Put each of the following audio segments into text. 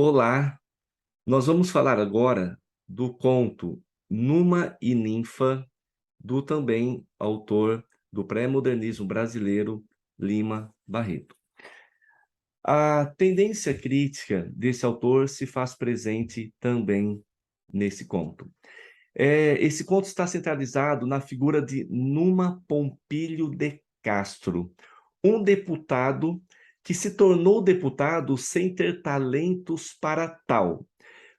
Olá, nós vamos falar agora do conto Numa e Ninfa, do também autor do pré-modernismo brasileiro, Lima Barreto. A tendência crítica desse autor se faz presente também nesse conto. Esse conto está centralizado na figura de Numa Pompílio de Castro, um deputado que se tornou deputado sem ter talentos para tal,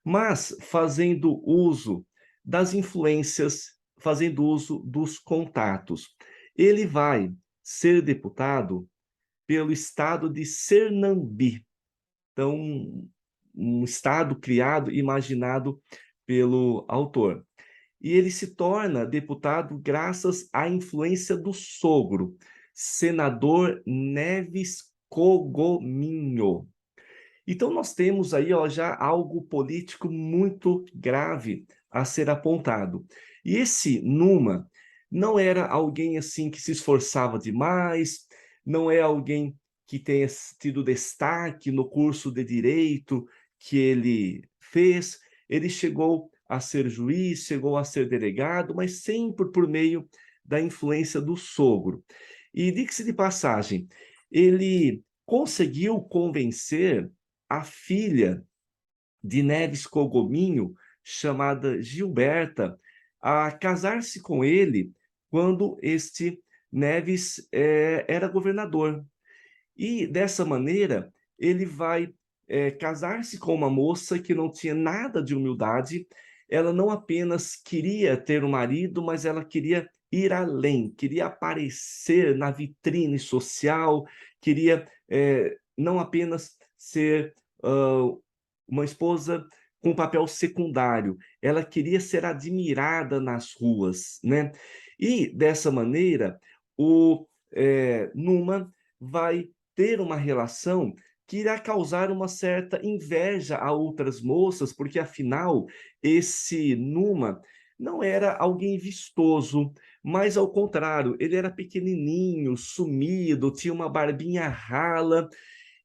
mas fazendo uso das influências, fazendo uso dos contatos. Ele vai ser deputado pelo estado de Sernambi, então, um estado criado, imaginado pelo autor. E ele se torna deputado graças à influência do sogro, senador Neves Cogominho. Então, nós temos aí já algo político muito grave a ser apontado. E esse Numa não era alguém assim que se esforçava demais, não é alguém que tenha tido destaque no curso de direito que ele fez. Ele chegou a ser juiz, chegou a ser delegado, mas sempre por meio da influência do sogro. E diga-se de passagem, ele conseguiu convencer a filha de Neves Cogominho, chamada Gilberta, a casar-se com ele quando este Neves era governador. E, dessa maneira, ele vai casar-se com uma moça que não tinha nada de humildade. Ela não apenas queria ter um marido, mas ela queria ir além, queria aparecer na vitrine social, queria não apenas ser uma esposa com papel secundário, ela queria ser admirada nas ruas, né? E, dessa maneira, o Numa vai ter uma relação que irá causar uma certa inveja a outras moças, porque afinal esse Numa não era alguém vistoso, mas ao contrário, ele era pequenininho, sumido, tinha uma barbinha rala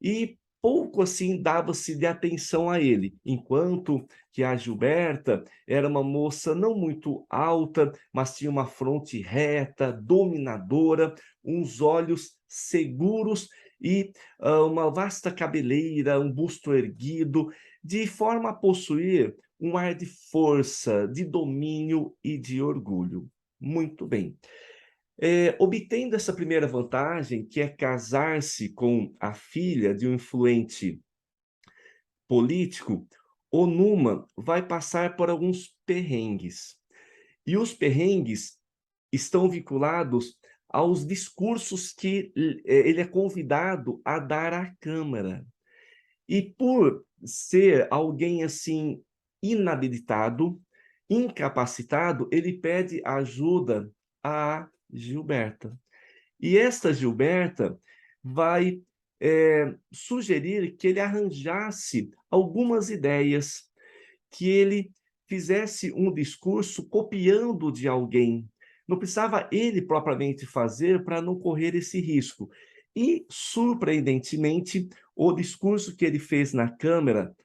e pouco assim dava-se de atenção a ele, enquanto que a Gilberta era uma moça não muito alta, mas tinha uma fronte reta, dominadora, uns olhos seguros e uma vasta cabeleira, um busto erguido, de forma a possuir um ar de força, de domínio e de orgulho. Muito bem. Obtendo essa primeira vantagem, que é casar-se com a filha de um influente político, o Numa vai passar por alguns perrengues. E os perrengues estão vinculados aos discursos que ele é convidado a dar à Câmara. E por ser alguém assim inabilitado, incapacitado, ele pede ajuda a Gilberta. E esta Gilberta vai sugerir que ele arranjasse algumas ideias, que ele fizesse um discurso copiando de alguém. Não precisava ele propriamente fazer para não correr esse risco. E, surpreendentemente, o discurso que ele fez na Câmara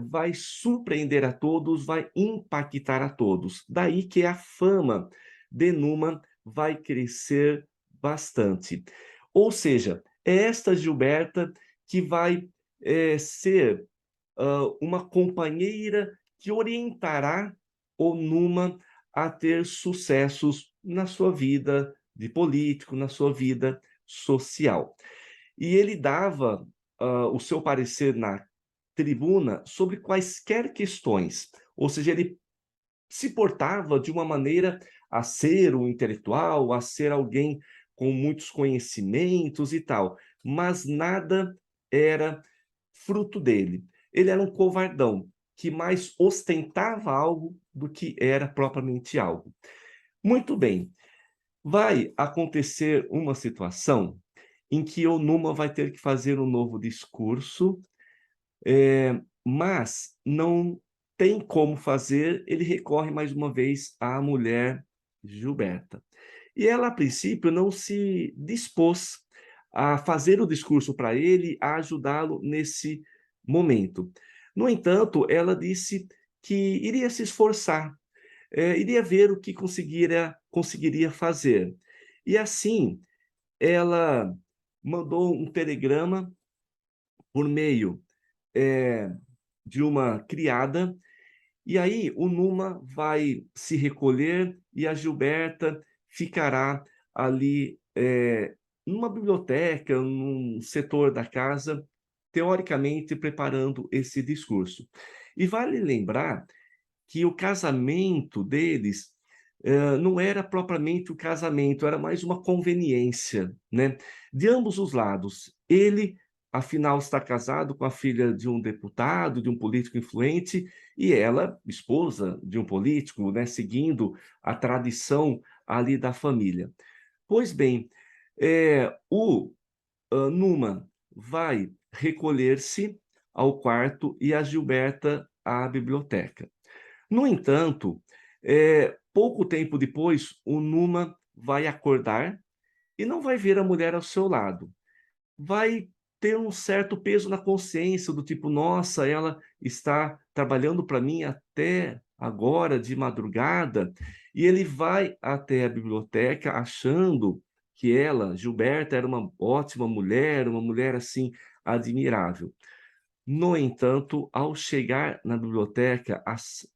vai surpreender a todos, vai impactar a todos. Daí que a fama de Numa vai crescer bastante. Ou seja, é esta Gilberta que vai ser uma companheira que orientará o Numa a ter sucessos na sua vida de político, na sua vida social. E ele dava o seu parecer na tribuna sobre quaisquer questões, ou seja, ele se portava de uma maneira a ser um intelectual, a ser alguém com muitos conhecimentos e tal, mas nada era fruto dele. Ele era um covardão, que mais ostentava algo do que era propriamente algo. Muito bem, vai acontecer uma situação em que o Numa vai ter que fazer um novo discurso, mas não tem como fazer, ele recorre mais uma vez à mulher Gilberta. E ela, a princípio, não se dispôs a fazer o discurso para ele, a ajudá-lo nesse momento. No entanto, ela disse que iria se esforçar, iria ver o que conseguiria fazer. E assim, ela mandou um telegrama por meio, de uma criada, e aí o Numa vai se recolher e a Gilberta ficará ali, numa biblioteca, num setor da casa, teoricamente preparando esse discurso. E vale lembrar que o casamento deles, não era propriamente o casamento, era mais uma conveniência, né, de ambos os lados. Ele, afinal, está casado com a filha de um deputado, de um político influente, e ela, esposa de um político, né, seguindo a tradição ali da família. Pois bem, o Numa vai recolher-se ao quarto e a Gilberta à biblioteca. No entanto, pouco tempo depois, o Numa vai acordar e não vai ver a mulher ao seu lado. Vai ter um certo peso na consciência, do tipo: "Nossa, ela está trabalhando para mim até agora de madrugada", e ele vai até a biblioteca achando que ela, Gilberta, era uma ótima mulher, uma mulher, assim, admirável. No entanto, ao chegar na biblioteca,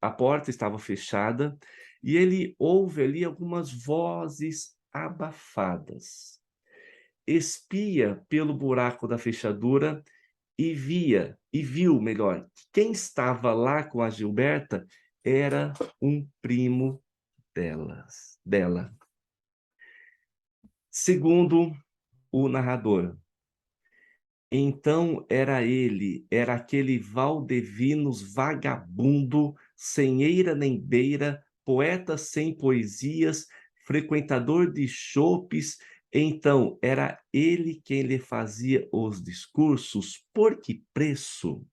a porta estava fechada e ele ouve ali algumas vozes abafadas. Espia pelo buraco da fechadura e viu, melhor, que quem estava lá com a Gilberta era um primo dela. Segundo o narrador, então era aquele Valdevinos vagabundo, sem eira nem beira, poeta sem poesias, frequentador de chopes. Então era ele quem lhe fazia os discursos. Por que preço?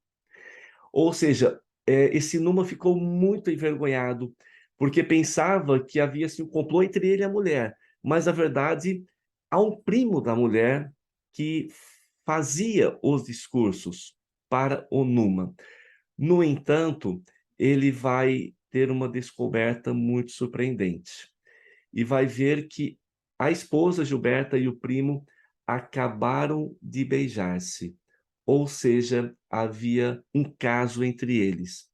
Ou seja, esse Numa ficou muito envergonhado, porque pensava que havia, assim, um complô entre ele e a mulher, mas, na verdade, há um primo da mulher que fazia os discursos para o Numa. No entanto, ele vai ter uma descoberta muito surpreendente e vai ver que a esposa Gilberta e o primo acabaram de beijar-se, ou seja, havia um caso entre eles.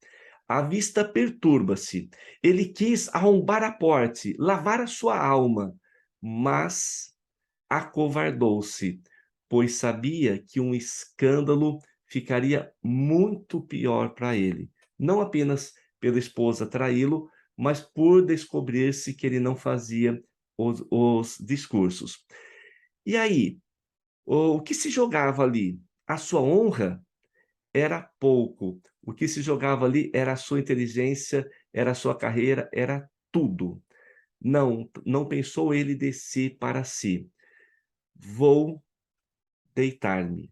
A vista perturba-se. Ele quis arrombar a porta, lavar a sua alma, mas acovardou-se, pois sabia que um escândalo ficaria muito pior para ele. Não apenas pela esposa traí-lo, mas por descobrir-se que ele não fazia os discursos. E aí, o que se jogava ali? A sua honra era pouco. O que se jogava ali era a sua inteligência, era a sua carreira, era tudo. Não pensou ele de si para si. Vou deitar-me.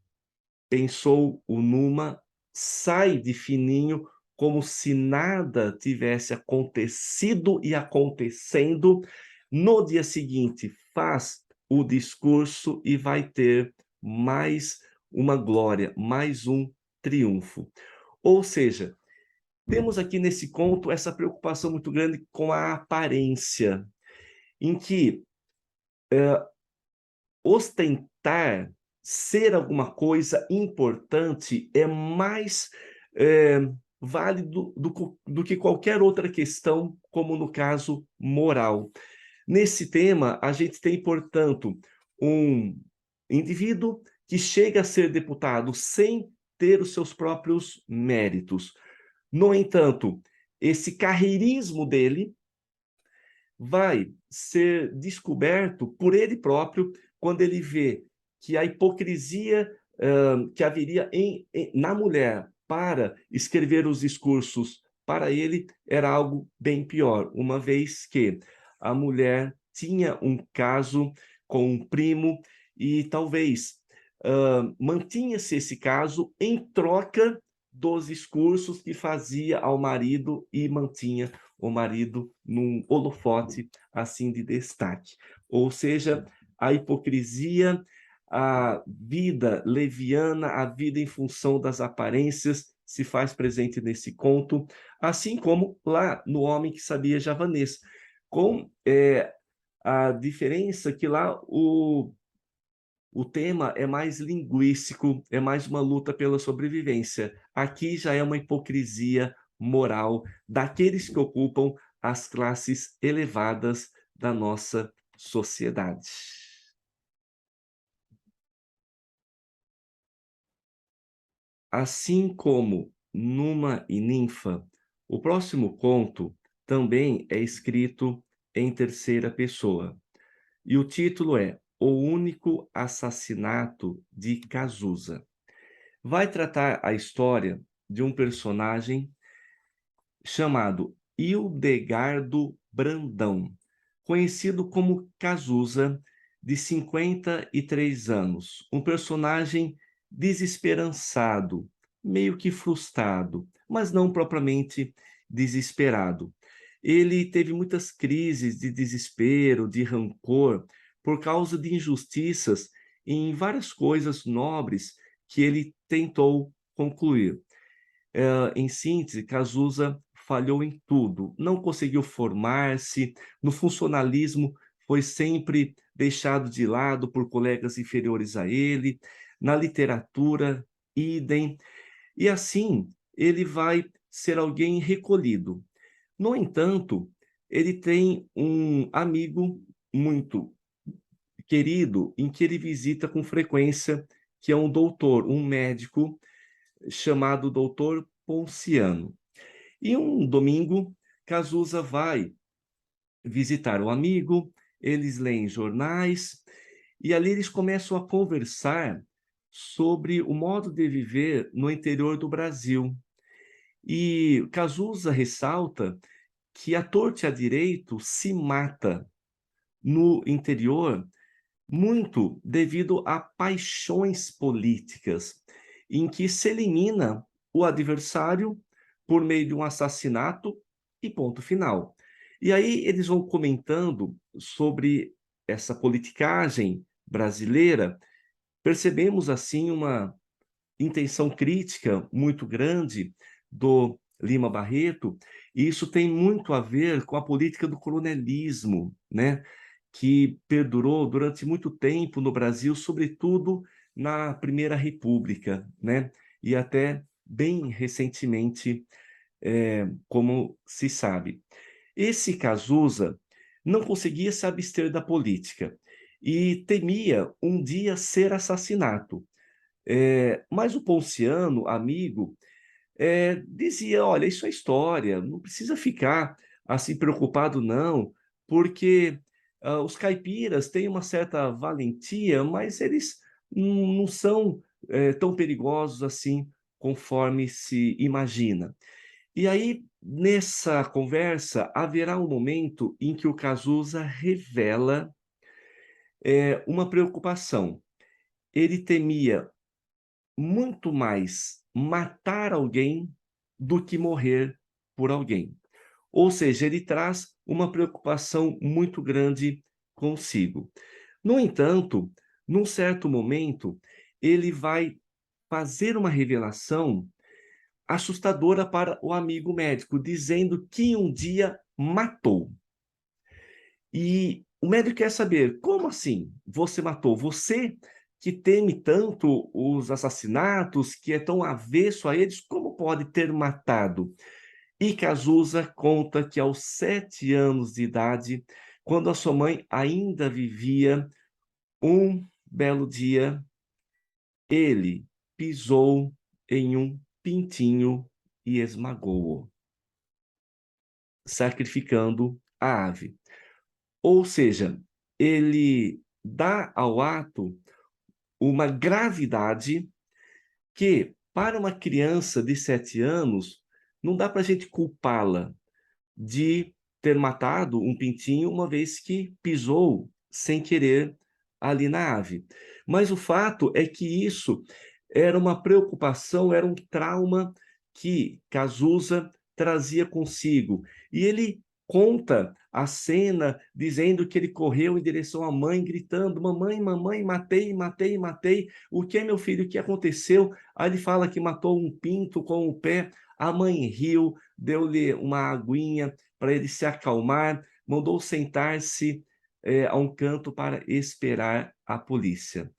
Pensou o Numa, sai de fininho, como se nada tivesse acontecido e acontecendo. No dia seguinte, faz o discurso e vai ter mais uma glória, mais um triunfo. Ou seja, temos aqui nesse conto essa preocupação muito grande com a aparência, em que ostentar, ser alguma coisa importante é mais, válido do que qualquer outra questão, como no caso moral. Nesse tema, a gente tem, portanto, um indivíduo que chega a ser deputado sem ter os seus próprios méritos. No entanto, esse carreirismo dele vai ser descoberto por ele próprio quando ele vê que a hipocrisia, que haveria na mulher para escrever os discursos para ele era algo bem pior, uma vez que a mulher tinha um caso com um primo e talvez mantinha-se esse caso em troca dos discursos que fazia ao marido e mantinha o marido num holofote, assim, de destaque. Ou seja, a hipocrisia, a vida leviana, a vida em função das aparências se faz presente nesse conto, assim como lá no Homem que Sabia Javanês, com a diferença que lá o tema é mais linguístico, é mais uma luta pela sobrevivência. Aqui já é uma hipocrisia moral daqueles que ocupam as classes elevadas da nossa sociedade. Assim como Numa e Ninfa, o próximo conto também é escrito em terceira pessoa. E o título é O Único Assassinato de Cazuza. Vai tratar a história de um personagem chamado Hildegardo Brandão, conhecido como Cazuza, de 53 anos, um personagem desesperançado, meio que frustrado, mas não propriamente desesperado. Ele teve muitas crises de desespero, de rancor, por causa de injustiças em várias coisas nobres que ele tentou concluir. Em síntese, Cazuza falhou em tudo, não conseguiu formar-se, no funcionalismo foi sempre deixado de lado por colegas inferiores a ele, na literatura, idem, e assim ele vai ser alguém recolhido. No entanto, ele tem um amigo muito querido, em que ele visita com frequência, que é um doutor, um médico, chamado Doutor Ponciano. E um domingo, Cazuza vai visitar o amigo, eles leem jornais, e ali eles começam a conversar sobre o modo de viver no interior do Brasil. E Cazuza ressalta que a torto e a direito se mata no interior muito devido a paixões políticas, em que se elimina o adversário por meio de um assassinato e ponto final. E aí eles vão comentando sobre essa politicagem brasileira, percebemos assim uma intenção crítica muito grande do Lima Barreto, e isso tem muito a ver com a política do coronelismo, né? Que perdurou durante muito tempo no Brasil, sobretudo na Primeira República, né? E até bem recentemente, como se sabe. Esse Cazuza não conseguia se abster da política e temia um dia ser assassinado. Mas o Ponciano, amigo, dizia: olha, isso é história, não precisa ficar assim preocupado, não, porque os caipiras têm uma certa valentia, mas eles não são tão perigosos assim conforme se imagina. E aí, nessa conversa, haverá um momento em que o Cazuza revela uma preocupação. Ele temia muito mais matar alguém do que morrer por alguém. Ou seja, ele traz uma preocupação muito grande consigo. No entanto, num certo momento, ele vai fazer uma revelação assustadora para o amigo médico, dizendo que um dia matou. E o médico quer saber: como assim você matou? Você que teme tanto os assassinatos, que é tão avesso a eles, como pode ter matado? E Cazuza conta que aos 7 anos de idade, quando a sua mãe ainda vivia, um belo dia, ele pisou em um pintinho e esmagou-o, sacrificando a ave. Ou seja, ele dá ao ato uma gravidade que, para uma criança de 7 anos, não dá para a gente culpá-la de ter matado um pintinho, uma vez que pisou sem querer ali na ave. Mas o fato é que isso era uma preocupação, era um trauma que Cazuza trazia consigo. E ele conta a cena dizendo que ele correu em direção à mãe, gritando: mamãe, mamãe, matei, matei, matei. O que é, meu filho? O que aconteceu? Aí ele fala que matou um pinto com o pé. A mãe riu, deu-lhe uma aguinha para ele se acalmar, mandou sentar-se a um canto para esperar a polícia.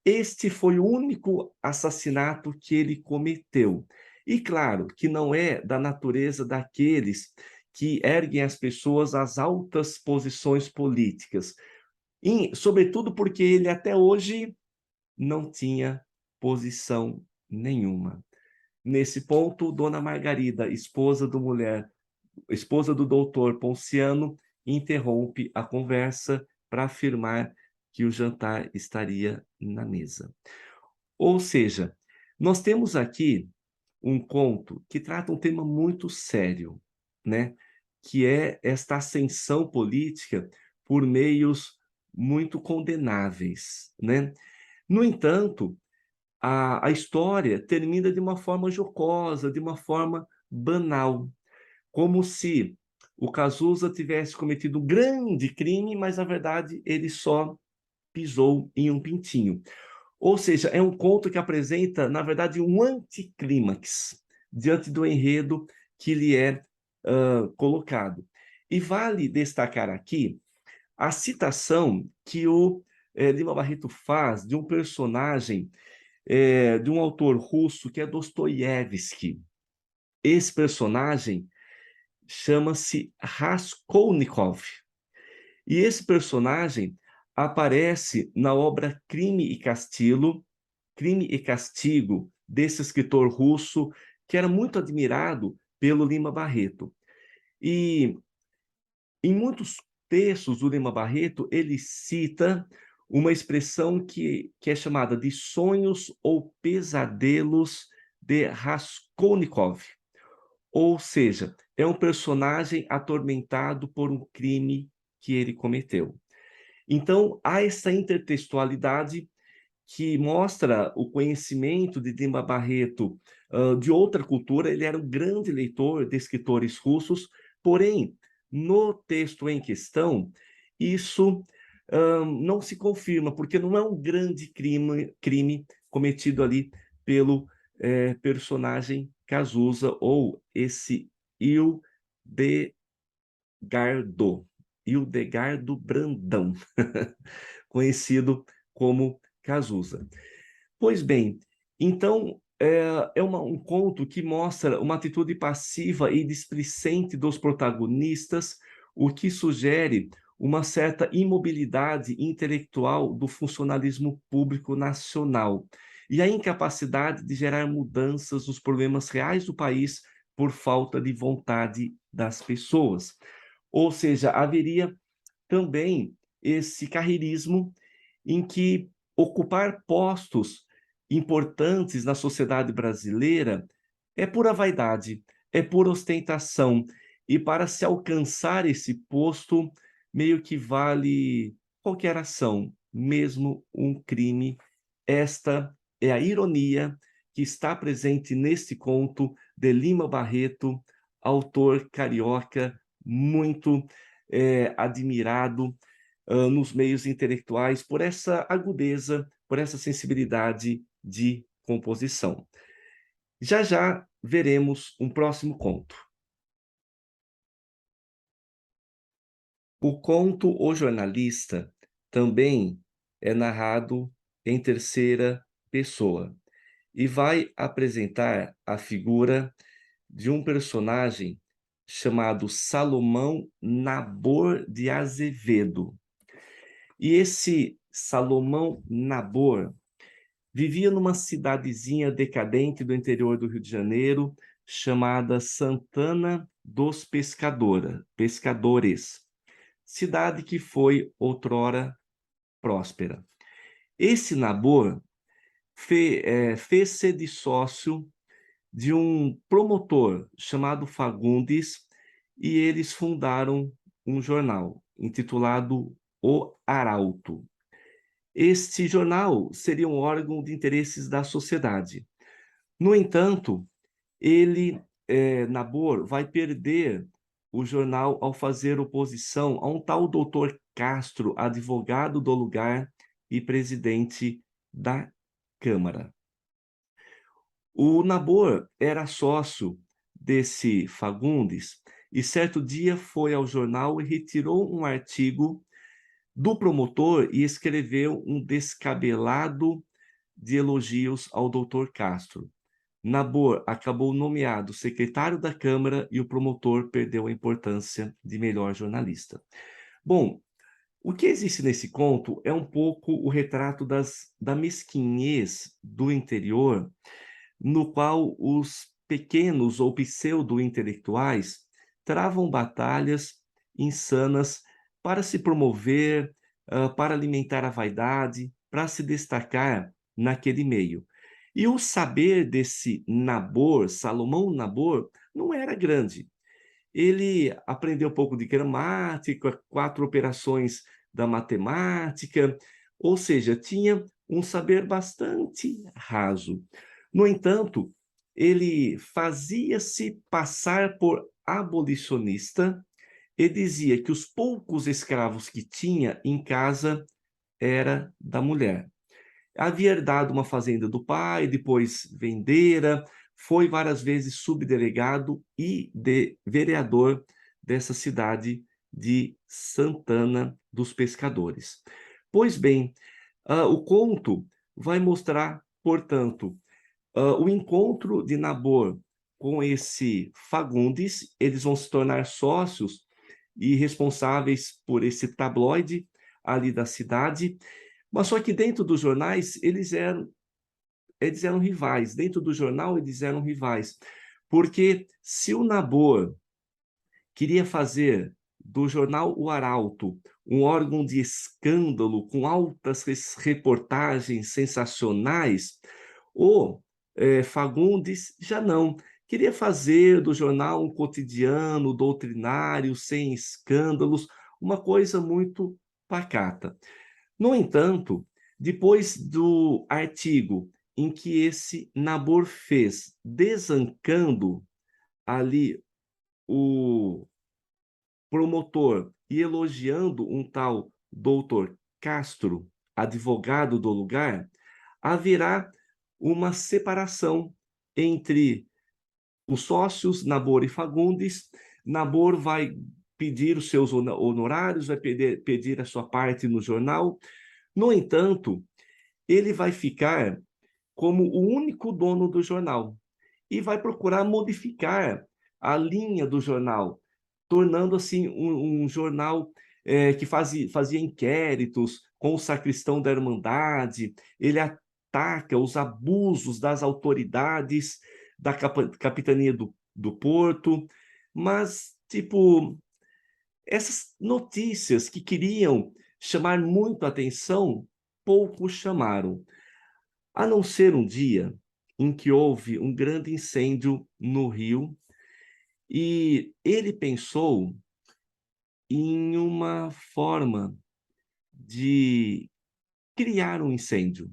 Este foi o único assassinato que ele cometeu. E claro que não é da natureza daqueles que erguem as pessoas às altas posições políticas, sobretudo porque ele até hoje não tinha posição nenhuma. Nesse ponto, Dona Margarida, esposa do doutor Ponciano, interrompe a conversa para afirmar que o jantar estaria na mesa. Ou seja, nós temos aqui um conto que trata um tema muito sério, né? Que é esta ascensão política por meios muito condenáveis, né? No entanto, a história termina de uma forma jocosa, de uma forma banal, como se o Cazuza tivesse cometido um grande crime, mas na verdade ele só pisou em um pintinho. Ou seja, é um conto que apresenta, na verdade, um anticlímax diante do enredo que lhe é colocado. E vale destacar aqui a citação que o Lima Barreto faz de um personagem, de um autor russo, que é Dostoiévski. Esse personagem chama-se Raskolnikov. E esse personagem aparece na obra Crime e Castigo, desse escritor russo, que era muito admirado pelo Lima Barreto. E em muitos textos do Lima Barreto, ele cita uma expressão que é chamada de sonhos ou pesadelos de Raskolnikov. Ou seja, é um personagem atormentado por um crime que ele cometeu. Então, há essa intertextualidade que mostra o conhecimento de Lima Barreto de outra cultura. Ele era um grande leitor de escritores russos, porém, no texto em questão, isso não se confirma, porque não é um grande crime cometido ali pelo personagem Cazuza, ou esse Hildegardo Brandão, conhecido como Cazuza. Pois bem, então um conto que mostra uma atitude passiva e displicente dos protagonistas, o que sugere uma certa imobilidade intelectual do funcionalismo público nacional e a incapacidade de gerar mudanças nos problemas reais do país por falta de vontade das pessoas. Ou seja, haveria também esse carreirismo em que ocupar postos importantes na sociedade brasileira é pura vaidade, é pura ostentação. E para se alcançar esse posto, meio que vale qualquer ação, mesmo um crime. Esta é a ironia que está presente neste conto de Lima Barreto, autor carioca muito admirado nos meios intelectuais por essa agudeza, por essa sensibilidade de composição. Já já veremos um próximo conto. O conto O Jornalista também é narrado em terceira pessoa e vai apresentar a figura de um personagem chamado Salomão Nabor de Azevedo. E esse Salomão Nabor vivia numa cidadezinha decadente do interior do Rio de Janeiro, chamada Santana dos Pescadores, cidade que foi outrora próspera. Esse Nabor fez-se de sócio de um promotor chamado Fagundes, e eles fundaram um jornal intitulado O Arauto. Este jornal seria um órgão de interesses da sociedade. No entanto, Nabor, vai perder o jornal ao fazer oposição a um tal doutor Castro, advogado do lugar e presidente da Câmara. O Nabor era sócio desse Fagundes e certo dia foi ao jornal e retirou um artigo do promotor e escreveu um descabelado de elogios ao doutor Castro. Nabor acabou nomeado secretário da Câmara e o promotor perdeu a importância de melhor jornalista. Bom, o que existe nesse conto é um pouco o retrato da mesquinhez do interior, no qual os pequenos ou pseudo-intelectuais travam batalhas insanas para se promover, para alimentar a vaidade, para se destacar naquele meio. E o saber desse Nabor, Salomão Nabor, não era grande. Ele aprendeu um pouco de gramática, 4 operações da matemática, ou seja, tinha um saber bastante raso. No entanto, ele fazia-se passar por abolicionista e dizia que os poucos escravos que tinha em casa era da mulher. Havia herdado uma fazenda do pai, depois vendera, foi várias vezes subdelegado e vereador dessa cidade de Santana dos Pescadores. Pois bem, o conto vai mostrar, portanto, o encontro de Nabor com esse Fagundes, eles vão se tornar sócios e responsáveis por esse tabloide ali da cidade, mas só que dentro dos jornais eles eram rivais, dentro do jornal eles eram rivais, porque se o Nabor queria fazer do jornal O Arauto um órgão de escândalo com altas reportagens sensacionais, o Fagundes já não. Queria fazer do jornal um cotidiano doutrinário, sem escândalos, uma coisa muito pacata. No entanto, depois do artigo em que esse Nabor fez, desancando ali o promotor e elogiando um tal doutor Castro, advogado do lugar, haverá uma separação entre os sócios Nabor e Fagundes. Nabor vai pedir os seus honorários, vai pedir a sua parte no jornal. No entanto, ele vai ficar como o único dono do jornal e vai procurar modificar a linha do jornal, tornando assim um jornal que fazia inquéritos com o sacristão da Irmandade. Ele ataca os abusos das autoridades da capitania do Porto, mas, tipo, essas notícias que queriam chamar muito a atenção, poucos chamaram. A não ser um dia em que houve um grande incêndio no Rio e ele pensou em uma forma de criar um incêndio,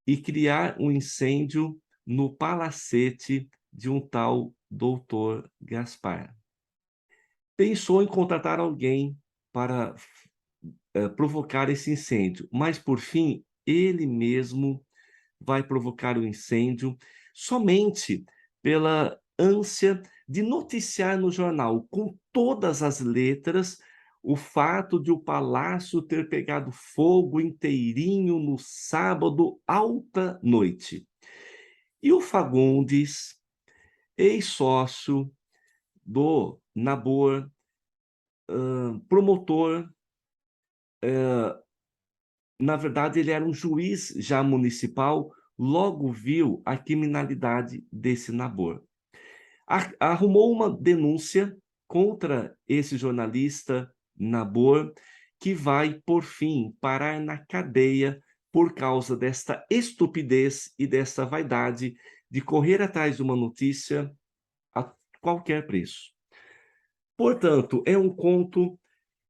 e criar um incêndio no palacete de um tal doutor Gaspar. Pensou em contratar alguém para provocar esse incêndio, mas, por fim, ele mesmo vai provocar o incêndio somente pela ânsia de noticiar no jornal, com todas as letras, o fato de o palácio ter pegado fogo inteirinho no sábado, alta noite. E o Fagundes, ex-sócio do Nabor, promotor, na verdade, ele era um juiz já municipal, logo viu a criminalidade desse Nabor. Arrumou uma denúncia contra esse jornalista Nabor, que vai, por fim, parar na cadeia por causa desta estupidez e desta vaidade de correr atrás de uma notícia a qualquer preço. Portanto, é um conto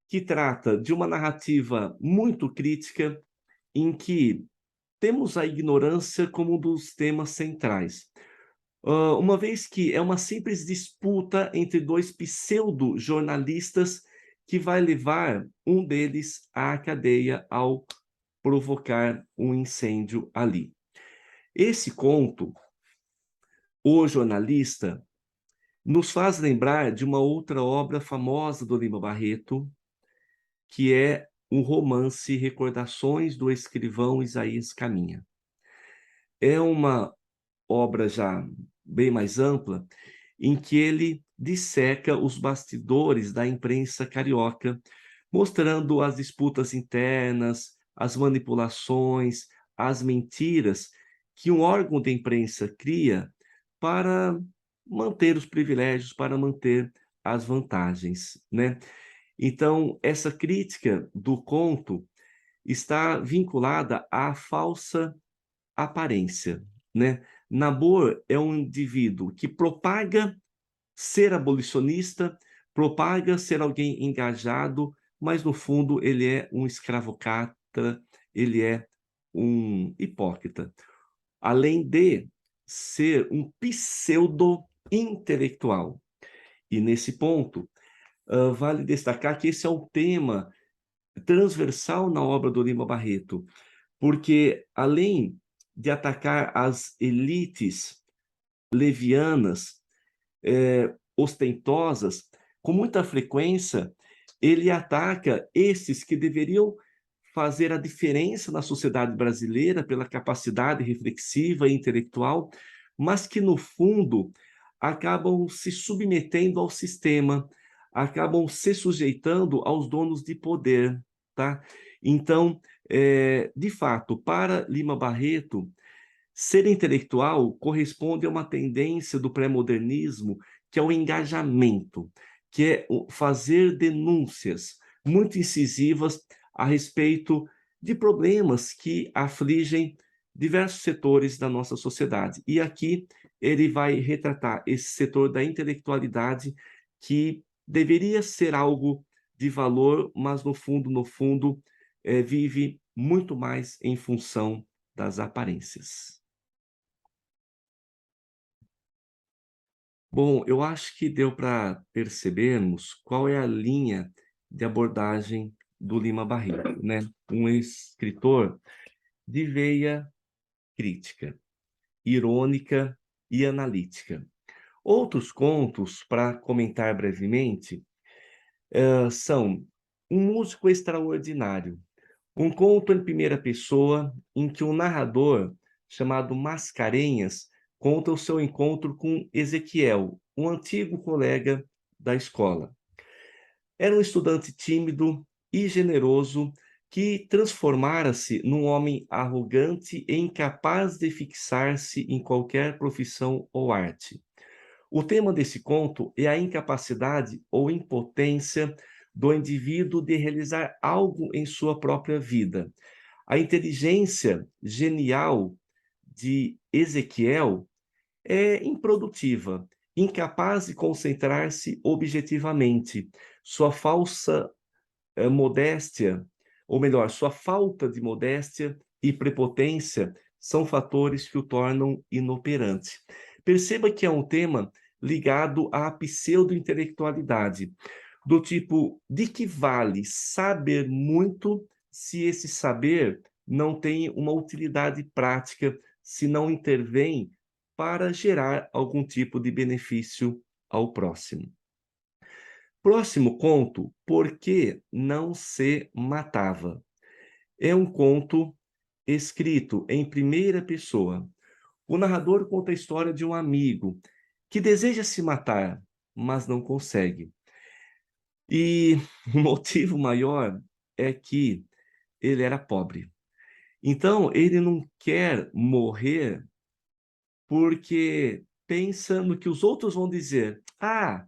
que trata de uma narrativa muito crítica, em que temos a ignorância como um dos temas centrais. Uma vez que é uma simples disputa entre dois pseudo-jornalistas que vai levar um deles à cadeia ao provocar um incêndio ali. Esse conto, O Jornalista, nos faz lembrar de uma outra obra famosa do Lima Barreto, que é o romance Recordações do Escrivão Isaías Caminha. É uma obra já bem mais ampla, em que ele disseca os bastidores da imprensa carioca, mostrando as disputas internas, as manipulações, as mentiras que um órgão de imprensa cria para manter os privilégios, para manter as vantagens, né? Então, essa crítica do conto está vinculada à falsa aparência, né? Nabor é um indivíduo que propaga ser abolicionista, propaga ser alguém engajado, mas no fundo ele é um escravocrata, ele é um hipócrita, além de ser um pseudo-intelectual. E nesse ponto, vale destacar que esse é um tema transversal na obra do Lima Barreto, porque além de atacar as elites levianas, ostentosas, com muita frequência, ele ataca esses que deveriam fazer a diferença na sociedade brasileira pela capacidade reflexiva e intelectual, mas que, no fundo, acabam se submetendo ao sistema, acabam se sujeitando aos donos de poder, tá? Então, de fato, para Lima Barreto, ser intelectual corresponde a uma tendência do pré-modernismo, que é o engajamento, que é fazer denúncias muito incisivas a respeito de problemas que afligem diversos setores da nossa sociedade. E aqui ele vai retratar esse setor da intelectualidade que deveria ser algo de valor, mas no fundo, vive muito mais em função das aparências. Bom, eu acho que deu para percebermos qual é a linha de abordagem do Lima Barreto, né? Um escritor de veia crítica, irônica e analítica. Outros contos, para comentar brevemente, são Um Músico Extraordinário, um conto em primeira pessoa em que um narrador chamado Mascarenhas conta o seu encontro com Ezequiel, um antigo colega da escola. Era um estudante tímido e generoso que transformara-se num homem arrogante e incapaz de fixar-se em qualquer profissão ou arte. O tema desse conto é a incapacidade ou impotência do indivíduo de realizar algo em sua própria vida. A inteligência genial de Ezequiel é improdutiva, incapaz de concentrar-se objetivamente. Sua falsa modéstia, ou melhor, sua falta de modéstia e prepotência são fatores que o tornam inoperante. Perceba que é um tema ligado à pseudo-intelectualidade, do tipo, de que vale saber muito se esse saber não tem uma utilidade prática, se não intervém para gerar algum tipo de benefício ao próximo. Próximo conto, Por que não se matava? É um conto escrito em primeira pessoa. O narrador conta a história de um amigo que deseja se matar, mas não consegue. E o motivo maior é que ele era pobre. Então, ele não quer morrer porque pensa no que os outros vão dizer. Ah,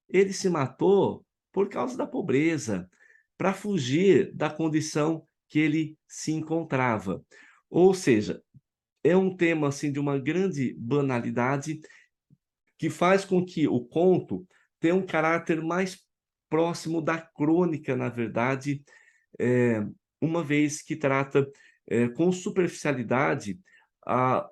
ele se matou por causa da pobreza, para fugir da condição que ele se encontrava. Ou seja, é um tema assim de uma grande banalidade que faz com que o conto tenha um caráter mais próximo da crônica, na verdade, eh, uma vez que trata, com superficialidade,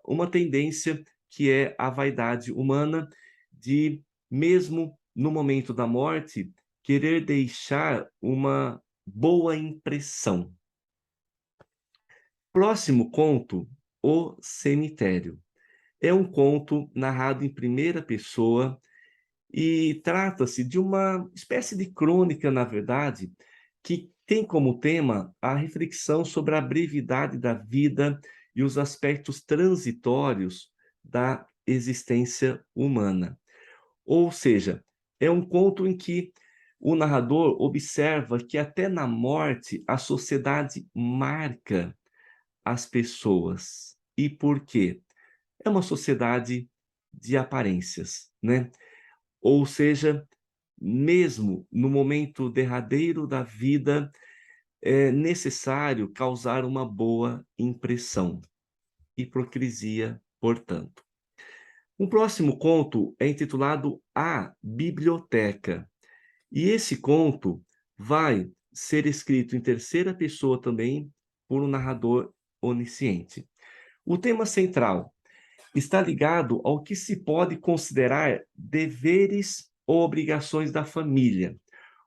uma tendência que é a vaidade humana de, mesmo no momento da morte, querer deixar uma boa impressão. Próximo conto, O Cemitério. É um conto narrado em primeira pessoa e trata-se de uma espécie de crônica, na verdade, que tem como tema a reflexão sobre a brevidade da vida e os aspectos transitórios da existência humana. Ou seja, é um conto em que o narrador observa que até na morte a sociedade marca as pessoas. E por quê? É uma sociedade de aparências, né? Ou seja, mesmo no momento derradeiro da vida, é necessário causar uma boa impressão. Hipocrisia, portanto. Um próximo conto é intitulado A Biblioteca. E esse conto vai ser escrito em terceira pessoa também por um narrador onisciente. O tema central está ligado ao que se pode considerar deveres ou obrigações da família.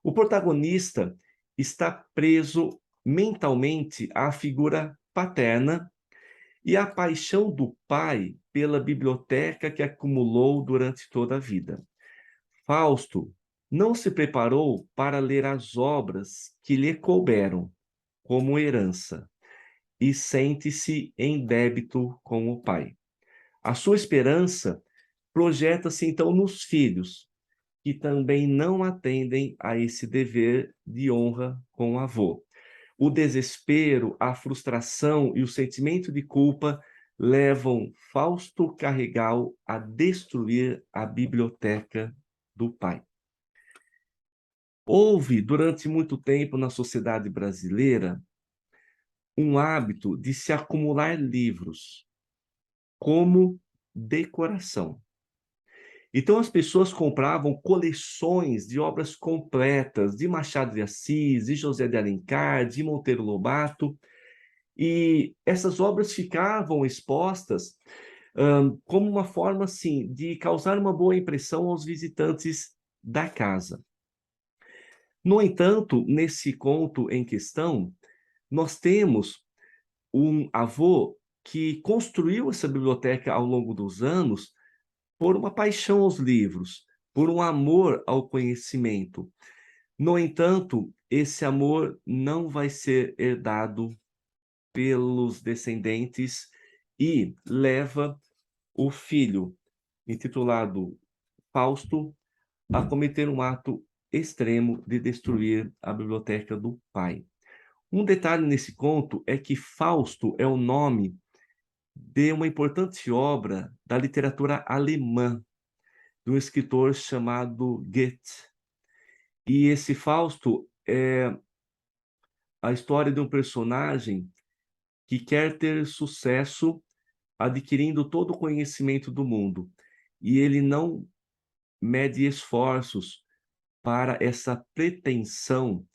O protagonista está preso mentalmente à figura paterna e à paixão do pai pela biblioteca que acumulou durante toda a vida. Fausto não se preparou para ler as obras que lhe couberam como herança e sente-se em débito com o pai. A sua esperança projeta-se então nos filhos, que também não atendem a esse dever de honra com o avô. O desespero, a frustração e o sentimento de culpa levam Fausto Carregal a destruir a biblioteca do pai. Houve, durante muito tempo na sociedade brasileira, um hábito de se acumular livros como decoração. Então, as pessoas compravam coleções de obras completas de Machado de Assis, de José de Alencar, de Monteiro Lobato, e essas obras ficavam expostas como uma forma, assim, de causar uma boa impressão aos visitantes da casa. No entanto, nesse conto em questão, nós temos um avô que construiu essa biblioteca ao longo dos anos por uma paixão aos livros, por um amor ao conhecimento. No entanto, esse amor não vai ser herdado pelos descendentes e leva o filho, intitulado Fausto, a cometer um ato extremo de destruir a biblioteca do pai. Um detalhe nesse conto é que Fausto é o nome de uma importante obra da literatura alemã, de um escritor chamado Goethe. E esse Fausto é a história de um personagem que quer ter sucesso adquirindo todo o conhecimento do mundo. E ele não mede esforços para essa pretensão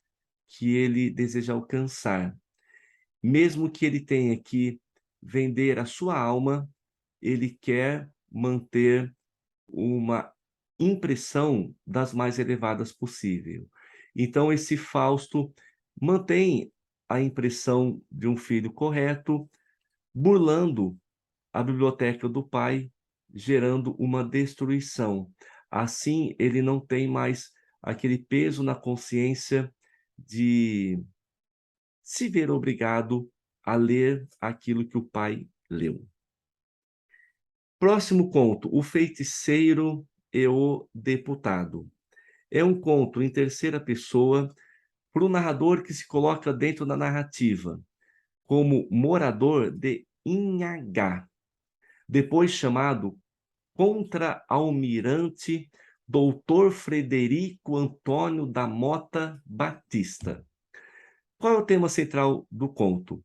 que ele deseja alcançar. Mesmo que ele tenha que vender a sua alma, ele quer manter uma impressão das mais elevadas possível. Então, esse Fausto mantém a impressão de um filho correto, burlando a biblioteca do pai, gerando uma destruição. Assim, ele não tem mais aquele peso na consciência de se ver obrigado a ler aquilo que o pai leu. Próximo conto, O Feiticeiro e o Deputado. É um conto em terceira pessoa para o narrador que se coloca dentro da narrativa, como morador de Inhagá, depois chamado Contra-Almirante Doutor Frederico Antônio da Mota Batista. Qual é o tema central do conto?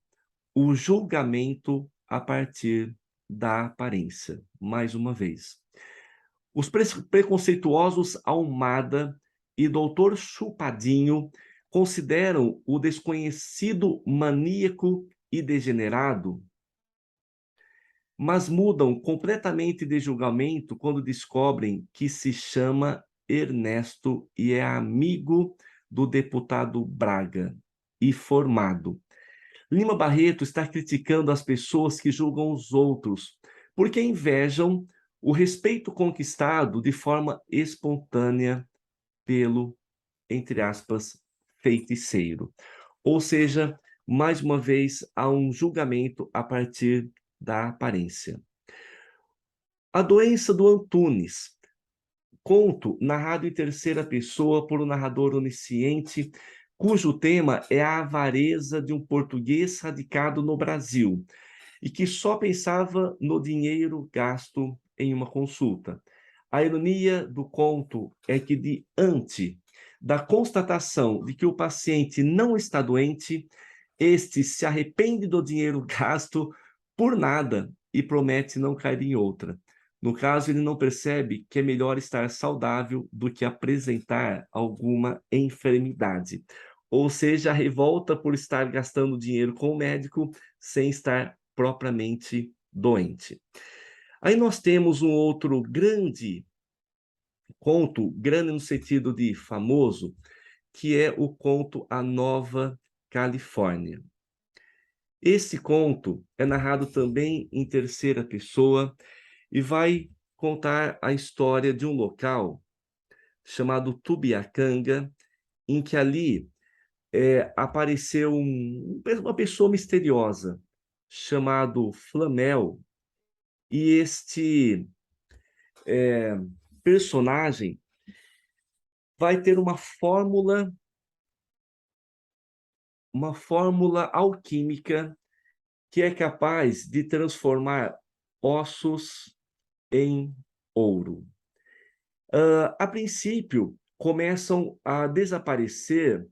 O julgamento a partir da aparência. Mais uma vez. Os preconceituosos Almada e Doutor Chupadinho consideram o desconhecido maníaco e degenerado mas mudam completamente de julgamento quando descobrem que se chama Ernesto e é amigo do deputado Braga e formado. Lima Barreto está criticando as pessoas que julgam os outros, porque invejam o respeito conquistado de forma espontânea pelo, entre aspas, feiticeiro. Ou seja, mais uma vez, há um julgamento a partir da aparência. A doença do Antunes. Conto narrado em terceira pessoa por um narrador onisciente, cujo tema é a avareza de um português radicado no Brasil e que só pensava no dinheiro gasto em uma consulta. A ironia do conto é que, diante da constatação de que o paciente não está doente, este se arrepende do dinheiro gasto por nada e promete não cair em outra. No caso, ele não percebe que é melhor estar saudável do que apresentar alguma enfermidade. Ou seja, a revolta por estar gastando dinheiro com o médico sem estar propriamente doente. Aí nós temos um outro grande conto, grande no sentido de famoso, que é o conto A Nova Califórnia. Esse conto é narrado também em terceira pessoa e vai contar a história de um local chamado Tubiacanga, em que ali apareceu uma pessoa misteriosa chamado Flamel, e este personagem vai ter uma fórmula alquímica que é capaz de transformar ossos em ouro. A princípio, começam a desaparecer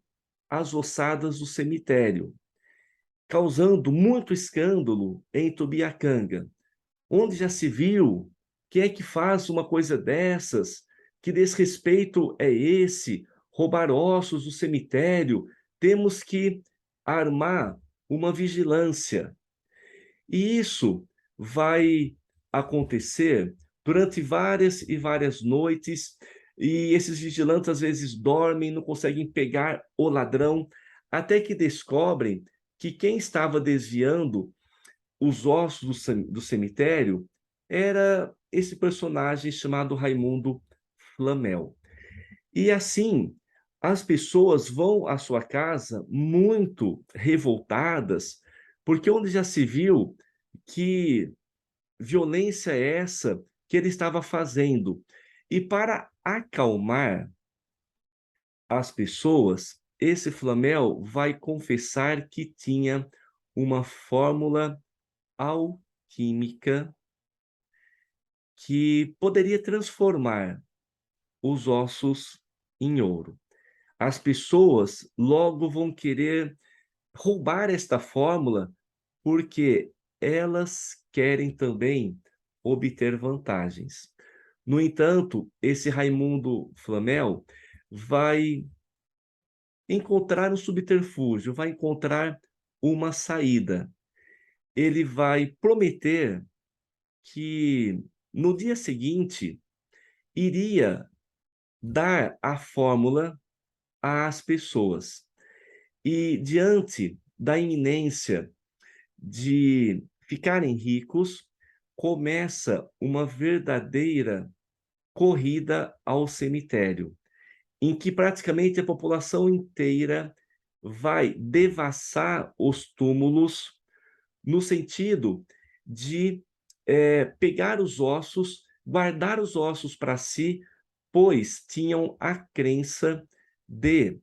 as ossadas do cemitério, causando muito escândalo em Tubiacanga, onde já se viu quem é que faz uma coisa dessas, que desrespeito é esse, roubar ossos do cemitério, temos que armar uma vigilância. E isso vai acontecer durante várias e várias noites, e esses vigilantes às vezes dormem, não conseguem pegar o ladrão, até que descobrem que quem estava desviando os ossos do cemitério era esse personagem chamado Raimundo Flamel. E assim, as pessoas vão à sua casa muito revoltadas, porque onde já se viu que violência é essa que ele estava fazendo. E para acalmar as pessoas, esse Flamel vai confessar que tinha uma fórmula alquímica que poderia transformar os ossos em ouro. As pessoas logo vão querer roubar esta fórmula, porque elas querem também obter vantagens. No entanto, esse Raimundo Flamel vai encontrar um subterfúgio, vai encontrar uma saída. Ele vai prometer que no dia seguinte iria dar a fórmula às pessoas. E diante da iminência de ficarem ricos, começa uma verdadeira corrida ao cemitério, em que praticamente a população inteira vai devassar os túmulos, no sentido de pegar os ossos, guardar os ossos para si, pois tinham a crença de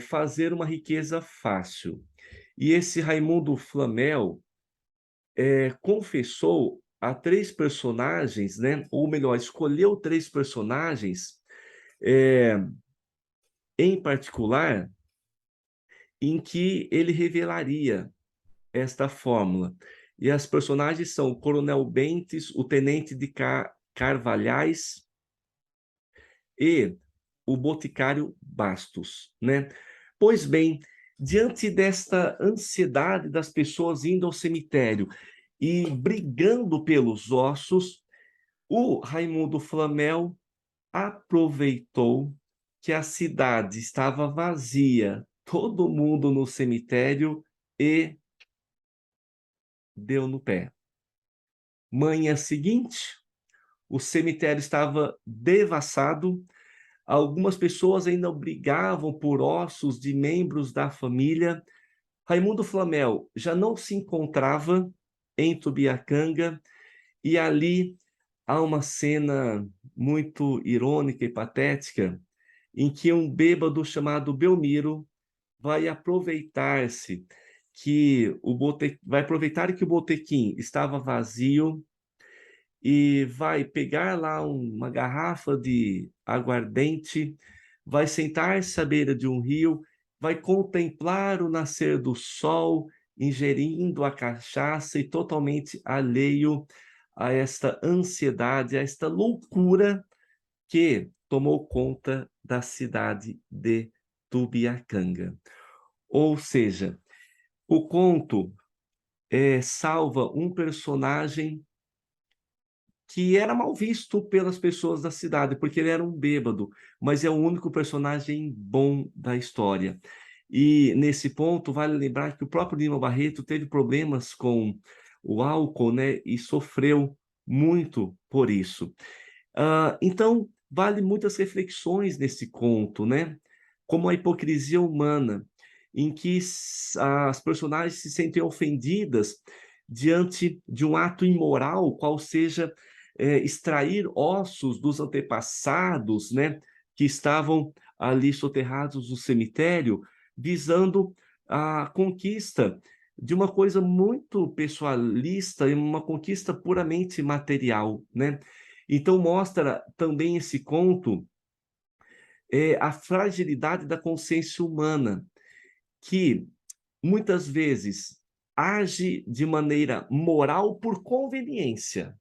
fazer uma riqueza fácil. E esse Raimundo Flamel confessou a três personagens, né? Ou melhor, escolheu três personagens em particular, em que ele revelaria esta fórmula. E as personagens são o Coronel Bentes, o Tenente de Carvalhais e o Boticário Bastos, né? Pois bem, diante desta ansiedade das pessoas indo ao cemitério e brigando pelos ossos, o Raimundo Flamel aproveitou que a cidade estava vazia, todo mundo no cemitério, e deu no pé. Manhã seguinte, o cemitério estava devassado, algumas pessoas ainda brigavam por ossos de membros da família. Raimundo Flamel já não se encontrava em Tubiacanga, e ali há uma cena muito irônica e patética, em que um bêbado chamado Belmiro vai aproveitar-se vai aproveitar que o botequim estava vazio e vai pegar lá uma garrafa de aguardente, vai sentar-se à beira de um rio, vai contemplar o nascer do sol, ingerindo a cachaça e totalmente alheio a esta ansiedade, a esta loucura que tomou conta da cidade de Tubiacanga. Ou seja, o conto salva um personagem que era mal visto pelas pessoas da cidade, porque ele era um bêbado, mas é o único personagem bom da história. E nesse ponto, vale lembrar que o próprio Lima Barreto teve problemas com o álcool, né, e sofreu muito por isso. Então, vale muitas reflexões nesse conto, né? Como a hipocrisia humana, em que as personagens se sentem ofendidas diante de um ato imoral, qual seja extrair ossos dos antepassados, né, que estavam ali soterrados no cemitério, visando a conquista de uma coisa muito pessoalista e uma conquista puramente material, né? Então mostra também esse conto a fragilidade da consciência humana, que muitas vezes age de maneira moral por conveniência.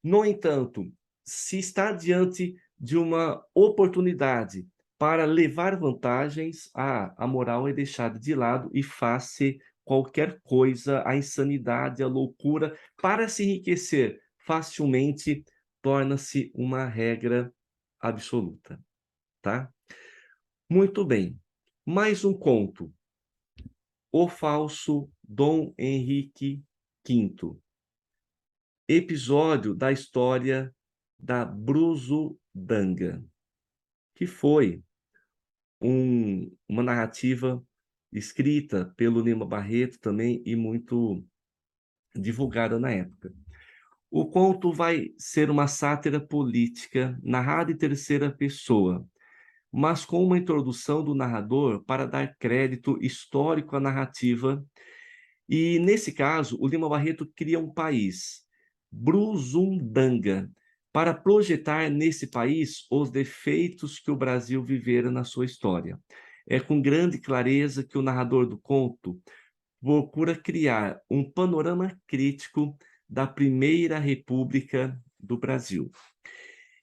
No entanto, se está diante de uma oportunidade para levar vantagens, a moral é deixada de lado e faz-se qualquer coisa, a insanidade, a loucura, para se enriquecer facilmente, torna-se uma regra absoluta, tá? Muito bem. Mais um conto. O falso Dom Henrique V. Episódio da história da Brusudanga, que foi uma narrativa escrita pelo Lima Barreto também e muito divulgada na época. O conto vai ser uma sátira política narrada em terceira pessoa, mas com uma introdução do narrador para dar crédito histórico à narrativa. E, nesse caso, o Lima Barreto cria um país, Brusundanga, para projetar nesse país os defeitos que o Brasil vivera na sua história. É com grande clareza que o narrador do conto procura criar um panorama crítico da Primeira República do Brasil.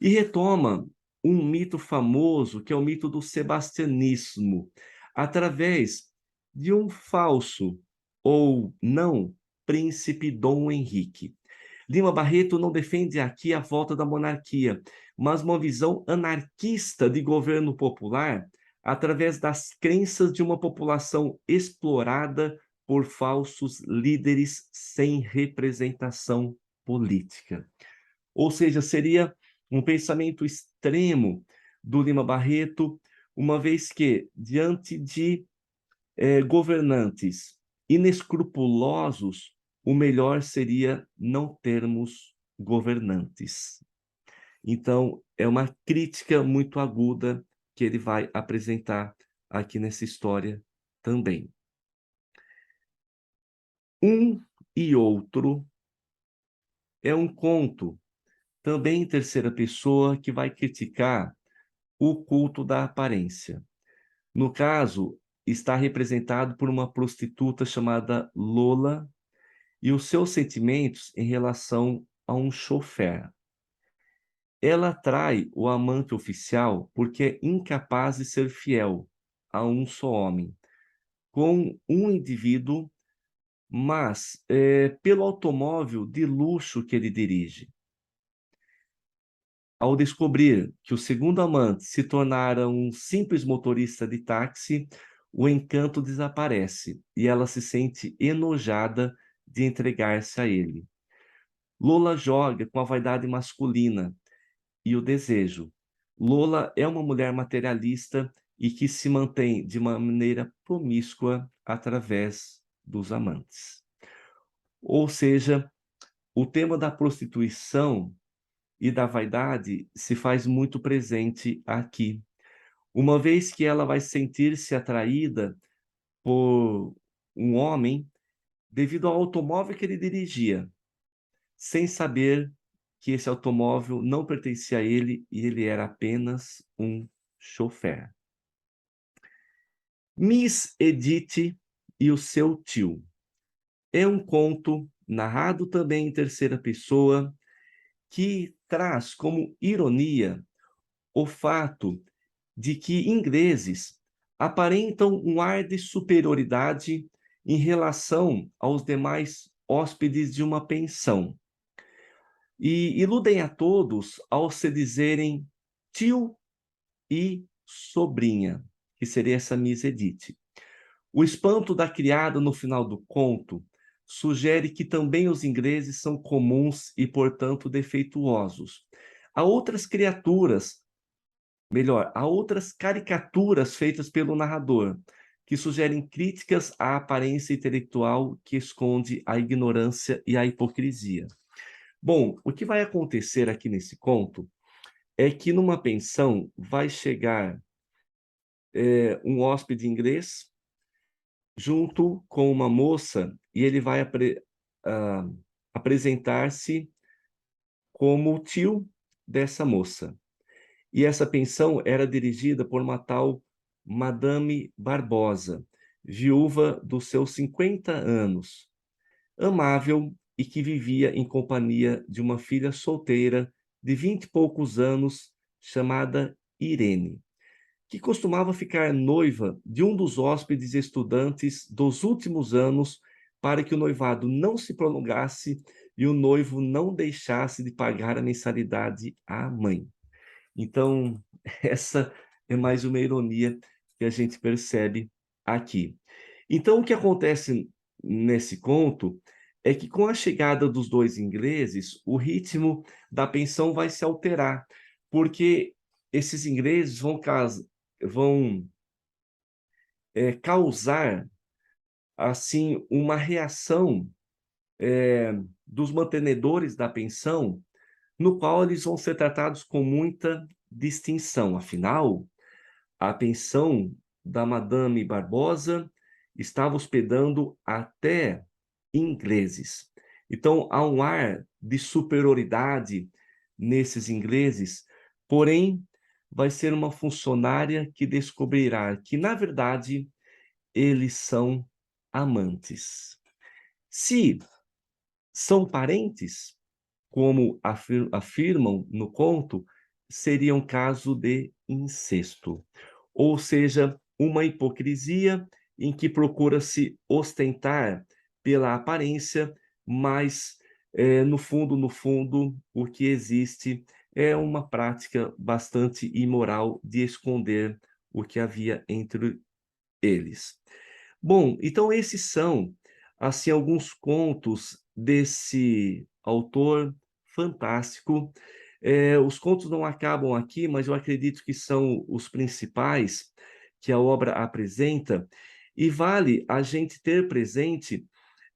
E retoma um mito famoso, que é o mito do sebastianismo, através de um falso ou não príncipe Dom Henrique. Lima Barreto não defende aqui a volta da monarquia, mas uma visão anarquista de governo popular através das crenças de uma população explorada por falsos líderes sem representação política. Ou seja, seria um pensamento extremo do Lima Barreto, uma vez que, diante de governantes inescrupulosos, o melhor seria não termos governantes. Então, é uma crítica muito aguda que ele vai apresentar aqui nessa história também. Um e Outro é um conto, também em terceira pessoa, que vai criticar o culto da aparência. No caso, está representado por uma prostituta chamada Lola e os seus sentimentos em relação a um chofer. Ela trai o amante oficial porque é incapaz de ser fiel a um só homem, com um indivíduo mas pelo automóvel de luxo que ele dirige. Ao descobrir que o segundo amante se tornara um simples motorista de táxi, o encanto desaparece e ela se sente enojada de entregar-se a ele. Lola joga com a vaidade masculina e o desejo. Lola é uma mulher materialista e que se mantém de uma maneira promíscua através dos amantes. Ou seja, o tema da prostituição e da vaidade se faz muito presente aqui, uma vez que ela vai sentir-se atraída por um homem devido ao automóvel que ele dirigia, sem saber que esse automóvel não pertencia a ele e ele era apenas um chofer. Miss Edith e o seu tio. É um conto narrado também em terceira pessoa que traz como ironia o fato de que ingleses aparentam um ar de superioridade em relação aos demais hóspedes de uma pensão e iludem a todos ao se dizerem tio e sobrinha, que seria essa Miss Edith. O espanto da criada no final do conto sugere que também os ingleses são comuns e, portanto, defeituosos. Há outras criaturas, melhor, há outras caricaturas feitas pelo narrador, que sugerem críticas à aparência intelectual que esconde a ignorância e a hipocrisia. Bom, o que vai acontecer aqui nesse conto é que numa pensão vai chegar um hóspede inglês junto com uma moça e ele vai apresentar-se como o tio dessa moça. E essa pensão era dirigida por uma tal Madame Barbosa, viúva dos seus 50 anos, amável e que vivia em companhia de uma filha solteira de 20 e poucos anos, chamada Irene, que costumava ficar noiva de um dos hóspedes estudantes dos últimos anos para que o noivado não se prolongasse e o noivo não deixasse de pagar a mensalidade à mãe. Então, essa é mais uma ironia que a gente percebe aqui. Então, o que acontece nesse conto é que, com a chegada dos dois ingleses, o ritmo da pensão vai se alterar, porque esses ingleses vão causar assim uma reação dos mantenedores da pensão, no qual eles vão ser tratados com muita distinção. Afinal, a pensão da Madame Barbosa estava hospedando até ingleses. Então, há um ar de superioridade nesses ingleses, porém, vai ser uma funcionária que descobrirá que, na verdade, eles são amantes. Se são parentes, como afirmam no conto, seria um caso de incesto, ou seja, uma hipocrisia em que procura-se ostentar pela aparência, mas no fundo, o que existe é uma prática bastante imoral de esconder o que havia entre eles. Bom, então esses são, assim, alguns contos desse autor fantástico. Os contos não acabam aqui, mas eu acredito que são os principais que a obra apresenta, e vale a gente ter presente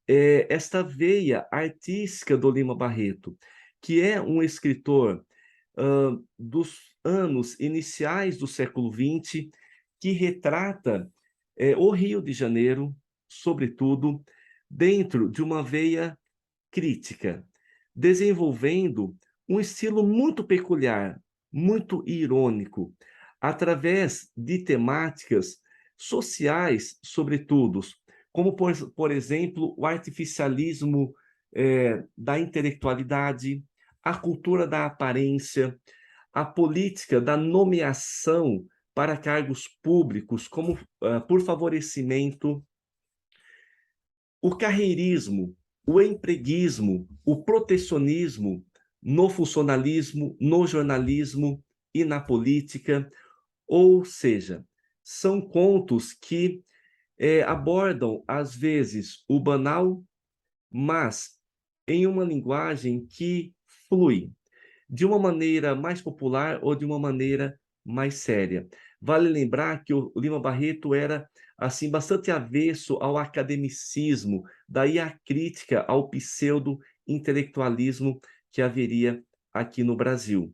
esta veia artística do Lima Barreto, que é um escritor dos anos iniciais do século XX, que retrata o Rio de Janeiro, sobretudo, dentro de uma veia crítica, desenvolvendo um estilo muito peculiar, muito irônico, através de temáticas sociais, sobretudo, como, por exemplo, o artificialismo da intelectualidade, a cultura da aparência, a política da nomeação para cargos públicos, como por favorecimento, o carreirismo, o empreguismo, o protecionismo no funcionalismo, no jornalismo e na política. Ou seja, são contos que abordam, às vezes, o banal, mas em uma linguagem que flui de uma maneira mais popular ou de uma maneira mais séria. Vale lembrar que o Lima Barreto era assim bastante avesso ao academicismo, daí a crítica ao pseudo-intelectualismo que haveria aqui no Brasil.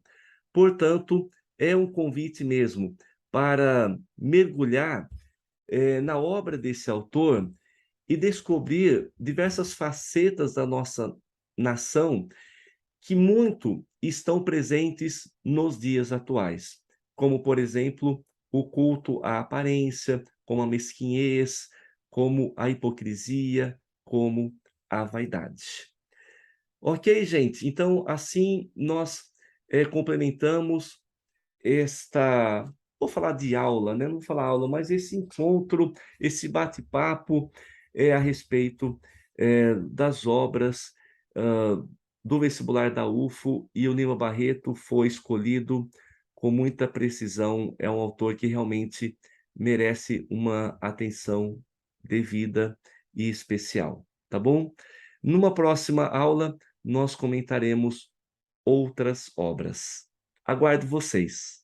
Portanto, é um convite mesmo para mergulhar na obra desse autor e descobrir diversas facetas da nossa nação que muito estão presentes nos dias atuais, como, por exemplo, o culto à aparência, como a mesquinhez, como a hipocrisia, como a vaidade. Ok, gente? Então, assim nós complementamos esta, vou falar de aula, né? Não vou falar aula, mas esse encontro, esse bate-papo a respeito das obras do vestibular da UFO, e o Lima Barreto foi escolhido com muita precisão. É um autor que realmente merece uma atenção devida e especial, tá bom? Numa próxima aula, nós comentaremos outras obras. Aguardo vocês.